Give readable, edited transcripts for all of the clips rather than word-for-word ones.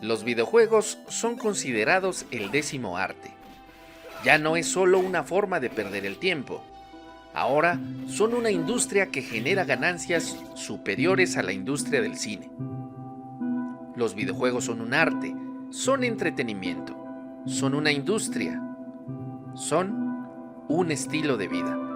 Los videojuegos son considerados el décimo arte. Ya no es solo una forma de perder el tiempo. Ahora son una industria que genera ganancias superiores a la industria del cine. Los videojuegos son un arte, son entretenimiento, son una industria, son un estilo de vida.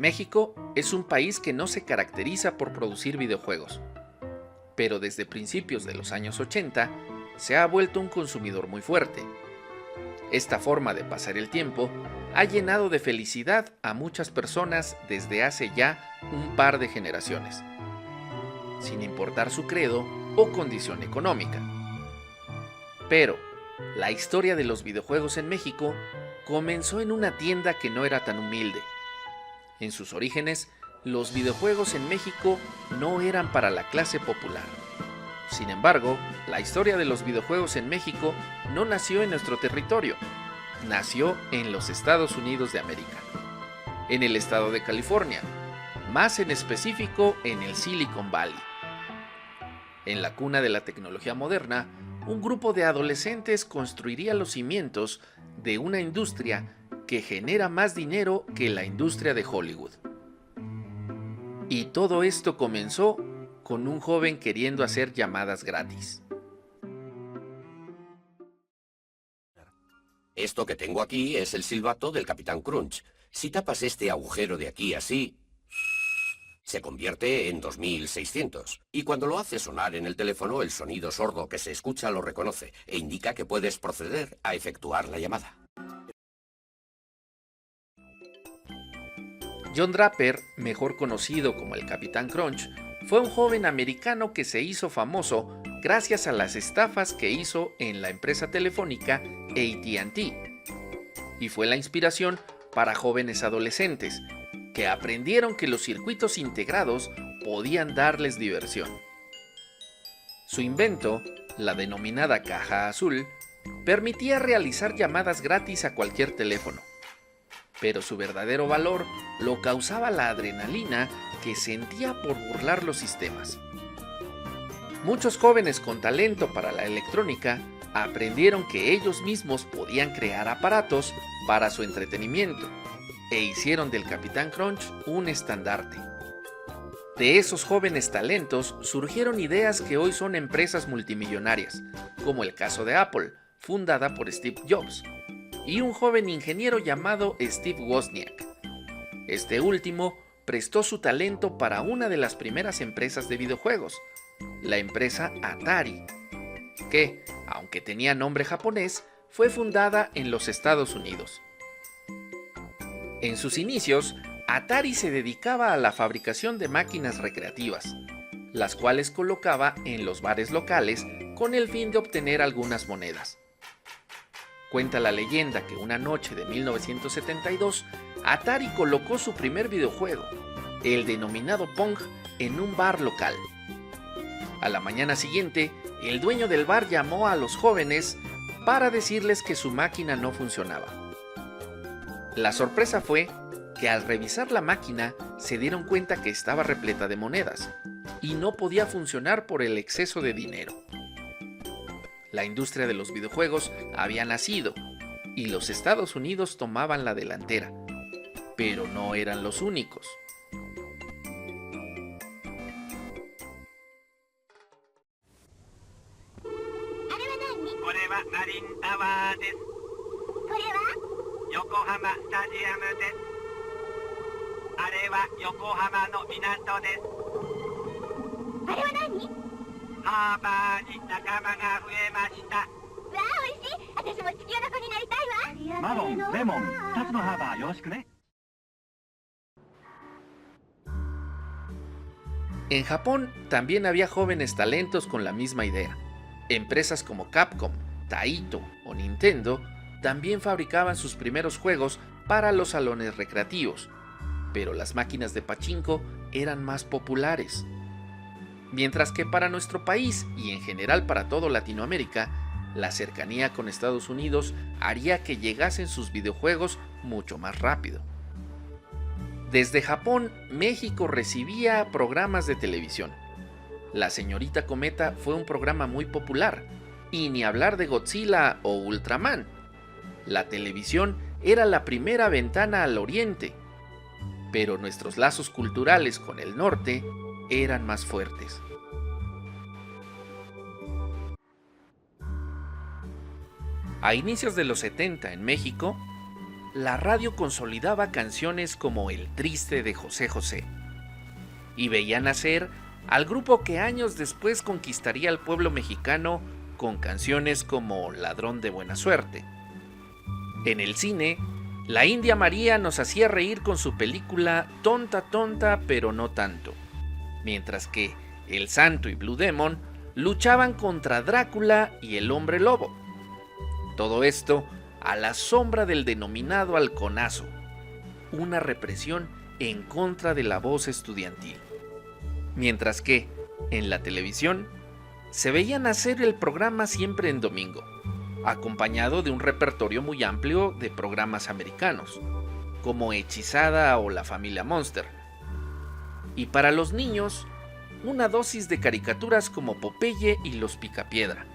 México es un país que no se caracteriza por producir videojuegos, pero desde principios de los años 80 se ha vuelto un consumidor muy fuerte. Esta forma de pasar el tiempo ha llenado de felicidad a muchas personas desde hace ya un par de generaciones, sin importar su credo o condición económica. Pero la historia de los videojuegos en México comenzó en una tienda que no era tan humilde. En sus orígenes, los videojuegos en México no eran para la clase popular. Sin embargo, la historia de los videojuegos en México no nació en nuestro territorio, nació en los Estados Unidos de América, en el estado de California, más en específico en el Silicon Valley. En la cuna de la tecnología moderna, un grupo de adolescentes construiría los cimientos de una industria que genera más dinero que la industria de Hollywood. Y todo esto comenzó con un joven queriendo hacer llamadas gratis. Esto que tengo aquí es el silbato del Capitán Crunch. Si tapas este agujero de aquí así, se convierte en 2600. Y cuando lo haces sonar en el teléfono, el sonido sordo que se escucha lo reconoce e indica que puedes proceder a efectuar la llamada. John Draper, mejor conocido como el Capitán Crunch, fue un joven americano que se hizo famoso gracias a las estafas que hizo en la empresa telefónica AT&T. Y fue la inspiración para jóvenes adolescentes, que aprendieron que los circuitos integrados podían darles diversión. Su invento, la denominada caja azul, permitía realizar llamadas gratis a cualquier teléfono. Pero su verdadero valor lo causaba la adrenalina que sentía por burlar los sistemas. Muchos jóvenes con talento para la electrónica aprendieron que ellos mismos podían crear aparatos para su entretenimiento e hicieron del Capitán Crunch un estandarte. De esos jóvenes talentos surgieron ideas que hoy son empresas multimillonarias, como el caso de Apple, fundada por Steve Jobs, y un joven ingeniero llamado Steve Wozniak. Este último prestó su talento para una de las primeras empresas de videojuegos, la empresa Atari, que, aunque tenía nombre japonés, fue fundada en los Estados Unidos. En sus inicios, Atari se dedicaba a la fabricación de máquinas recreativas, las cuales colocaba en los bares locales con el fin de obtener algunas monedas. Cuenta la leyenda que una noche de 1972, Atari colocó su primer videojuego, el denominado Pong, en un bar local. A la mañana siguiente, el dueño del bar llamó a los jóvenes para decirles que su máquina no funcionaba. La sorpresa fue que al revisar la máquina se dieron cuenta que estaba repleta de monedas y no podía funcionar por el exceso de dinero. La industria de los videojuegos había nacido y los Estados Unidos tomaban la delantera, pero no eran los únicos. En Japón también había jóvenes talentos con la misma idea. Empresas como Capcom, Taito o Nintendo también fabricaban sus primeros juegos para los salones recreativos, pero las máquinas de pachinko eran más populares. Mientras que para nuestro país y en general para toda Latinoamérica, la cercanía con Estados Unidos haría que llegasen sus videojuegos mucho más rápido. Desde Japón, México recibía programas de televisión. La Señorita Cometa fue un programa muy popular, y ni hablar de Godzilla o Ultraman. La televisión era la primera ventana al oriente, pero nuestros lazos culturales con el norte eran más fuertes. A inicios de los 70 en México, la radio consolidaba canciones como El Triste de José José, y veía nacer al grupo que años después conquistaría al pueblo mexicano con canciones como Ladrón de Buena Suerte. En el cine, la India María nos hacía reír con su película Tonta Tonta pero no tanto, mientras que El Santo y Blue Demon luchaban contra Drácula y el Hombre Lobo. Todo esto a la sombra del denominado halconazo, una represión en contra de la voz estudiantil. Mientras que, en la televisión, se veía nacer el programa Siempre en Domingo, acompañado de un repertorio muy amplio de programas americanos, como Hechizada o La Familia Monster. Y para los niños, una dosis de caricaturas como Popeye y los Picapiedra.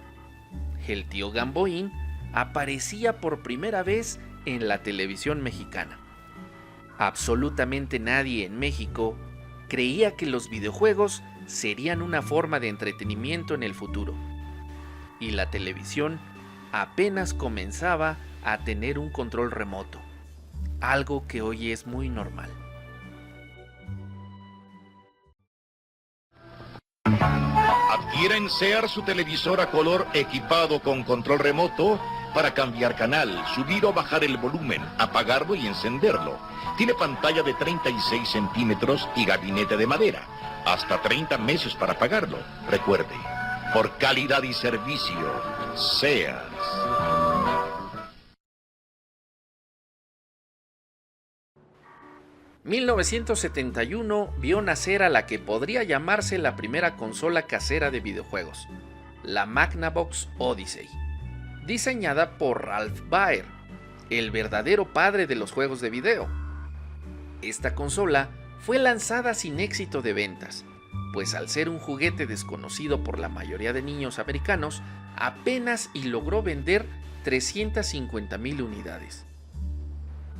El tío Gamboín aparecía por primera vez en la televisión mexicana. Absolutamente nadie en México creía que los videojuegos serían una forma de entretenimiento en el futuro, y la televisión apenas comenzaba a tener un control remoto, algo que hoy es muy normal. Adquiera en Sears su televisor a color equipado con control remoto para cambiar canal, subir o bajar el volumen, apagarlo y encenderlo. Tiene pantalla de 36 centímetros y gabinete de madera. Hasta 30 meses para pagarlo. Recuerde, por calidad y servicio, Sears. ...1971 vio nacer a la que podría llamarse la primera consola casera de videojuegos, la Magnavox Odyssey, diseñada por Ralph Baer, el verdadero padre de los juegos de video. Esta consola fue lanzada sin éxito de ventas, pues al ser un juguete desconocido por la mayoría de niños americanos, apenas y logró vender 350,000 unidades.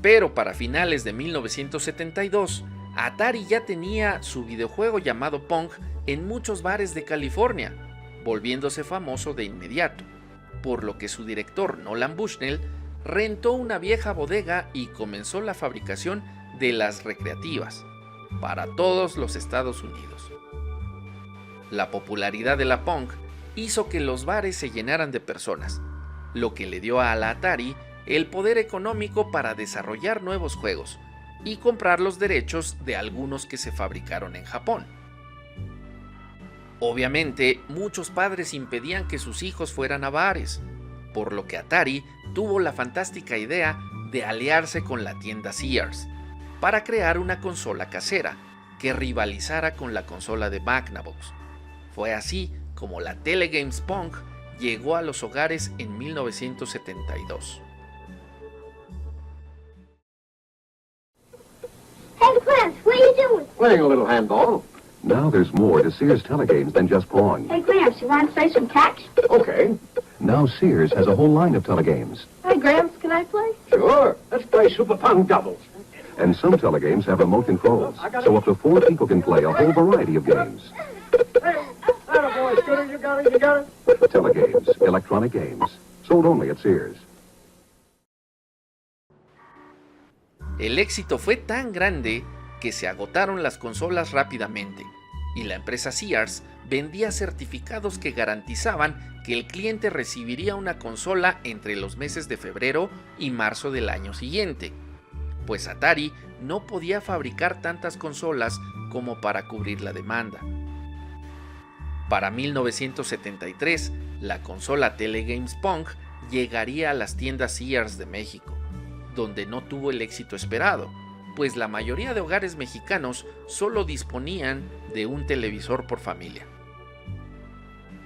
Pero para finales de 1972, Atari ya tenía su videojuego llamado Pong en muchos bares de California, volviéndose famoso de inmediato, por lo que su director Nolan Bushnell rentó una vieja bodega y comenzó la fabricación de las recreativas para todos los Estados Unidos. La popularidad de la Pong hizo que los bares se llenaran de personas, lo que le dio a la Atari el poder económico para desarrollar nuevos juegos y comprar los derechos de algunos que se fabricaron en Japón. Obviamente, muchos padres impedían que sus hijos fueran a bares, por lo que Atari tuvo la fantástica idea de aliarse con la tienda Sears para crear una consola casera que rivalizara con la consola de Magnavox. Fue así como la Telegames Pong llegó a los hogares en 1972. Hey, Gramps, what are you doing? Playing a little handball. Now there's more to Sears Telegames than just Pong. Hey, Gramps, you want to play some catch? Okay. Now Sears has a whole line of telegames. Hi, Gramps. Can I play? Sure. Let's play Super Pong doubles. And some telegames have remote controls, so up to 4 people can play a whole variety of games. Hey, attaboy, Scooter. You got it, you got it. Telegames, electronic games, sold only at Sears. El éxito fue tan grande que se agotaron las consolas rápidamente, y la empresa Sears vendía certificados que garantizaban que el cliente recibiría una consola entre los meses de febrero y marzo del año siguiente, pues Atari no podía fabricar tantas consolas como para cubrir la demanda. Para 1973, la consola Telegames Pong llegaría a las tiendas Sears de México, donde no tuvo el éxito esperado, pues la mayoría de hogares mexicanos solo disponían de un televisor por familia.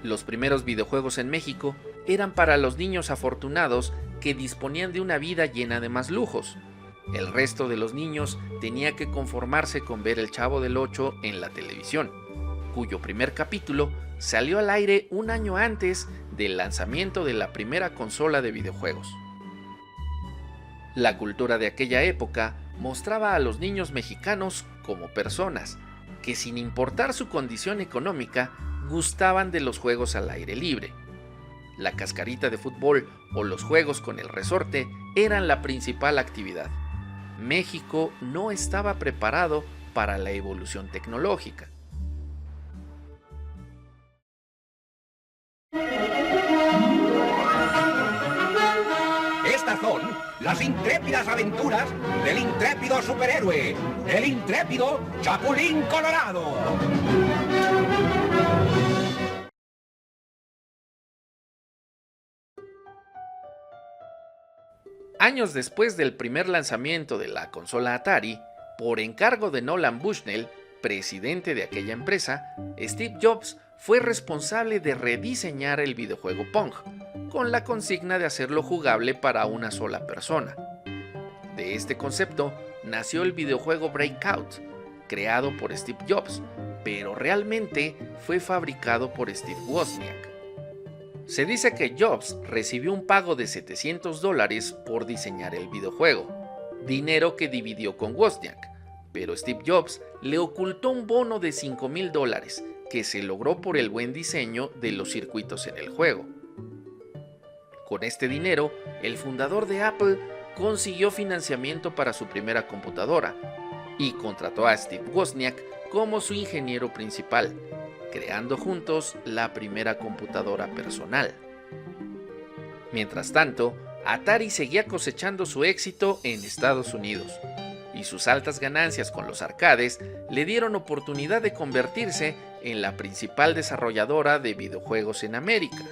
Los primeros videojuegos en México eran para los niños afortunados que disponían de una vida llena de más lujos. El resto de los niños tenía que conformarse con ver El Chavo del Ocho en la televisión, cuyo primer capítulo salió al aire un año antes del lanzamiento de la primera consola de videojuegos. La cultura de aquella época mostraba a los niños mexicanos como personas que, sin importar su condición económica, gustaban de los juegos al aire libre. La cascarita de fútbol o los juegos con el resorte eran la principal actividad. México no estaba preparado para la evolución tecnológica. Estas son las intrépidas aventuras del intrépido superhéroe, el intrépido Chapulín Colorado. Años después del primer lanzamiento de la consola Atari, por encargo de Nolan Bushnell, presidente de aquella empresa, Steve Jobs fue responsable de rediseñar el videojuego Pong, con la consigna de hacerlo jugable para una sola persona. De este concepto nació el videojuego Breakout, creado por Steve Jobs, pero realmente fue fabricado por Steve Wozniak. Se dice que Jobs recibió un pago de $700 por diseñar el videojuego, dinero que dividió con Wozniak, pero Steve Jobs le ocultó un bono de $5,000 que se logró por el buen diseño de los circuitos en el juego. Con este dinero, el fundador de Apple consiguió financiamiento para su primera computadora y contrató a Steve Wozniak como su ingeniero principal, creando juntos la primera computadora personal. Mientras tanto, Atari seguía cosechando su éxito en Estados Unidos, y sus altas ganancias con los arcades le dieron oportunidad de convertirse en la principal desarrolladora de videojuegos en América.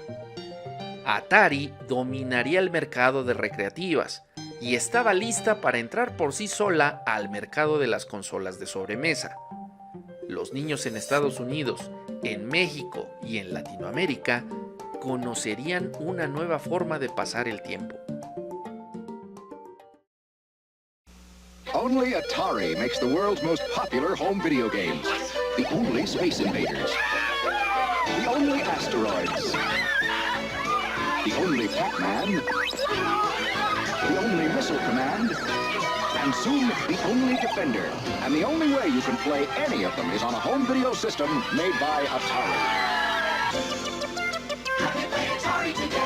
Atari dominaría el mercado de recreativas y estaba lista para entrar por sí sola al mercado de las consolas de sobremesa. Los niños en Estados Unidos, en México y en Latinoamérica conocerían una nueva forma de pasar el tiempo. Only Atari makes the world's most popular home video games. The only Space Invaders. The only Asteroids. The only Pac-Man. The only Missile Command. And soon, the only Defender. And the only way you can play any of them is on a home video system made by Atari. How can play Atari today?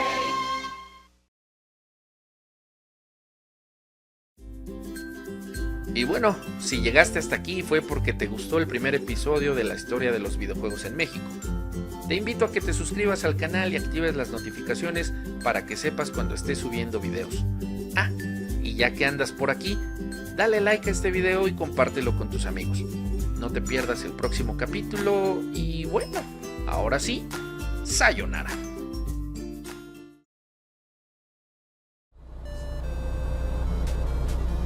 Y bueno, si llegaste hasta aquí fue porque te gustó el primer episodio de la historia de los videojuegos en México. Te invito a que te suscribas al canal y actives las notificaciones para que sepas cuando esté subiendo videos. Ah, y ya que andas por aquí, dale like a este video y compártelo con tus amigos. No te pierdas el próximo capítulo y bueno, ahora sí, sayonara.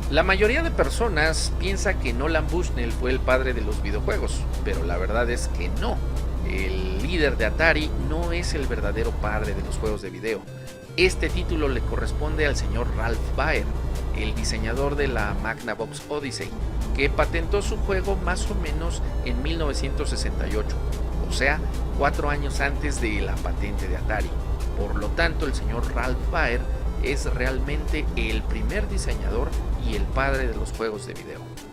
La mayoría de personas piensa que Nolan Bushnell fue el padre de los videojuegos, pero la verdad es que no. El líder de Atari no es el verdadero padre de los juegos de video. Este título le corresponde al señor Ralph Baer, el diseñador de la Magnavox Odyssey, que patentó su juego más o menos en 1968, o sea, 4 años antes de la patente de Atari. Por lo tanto, el señor Ralph Baer es realmente el primer diseñador y el padre de los juegos de video.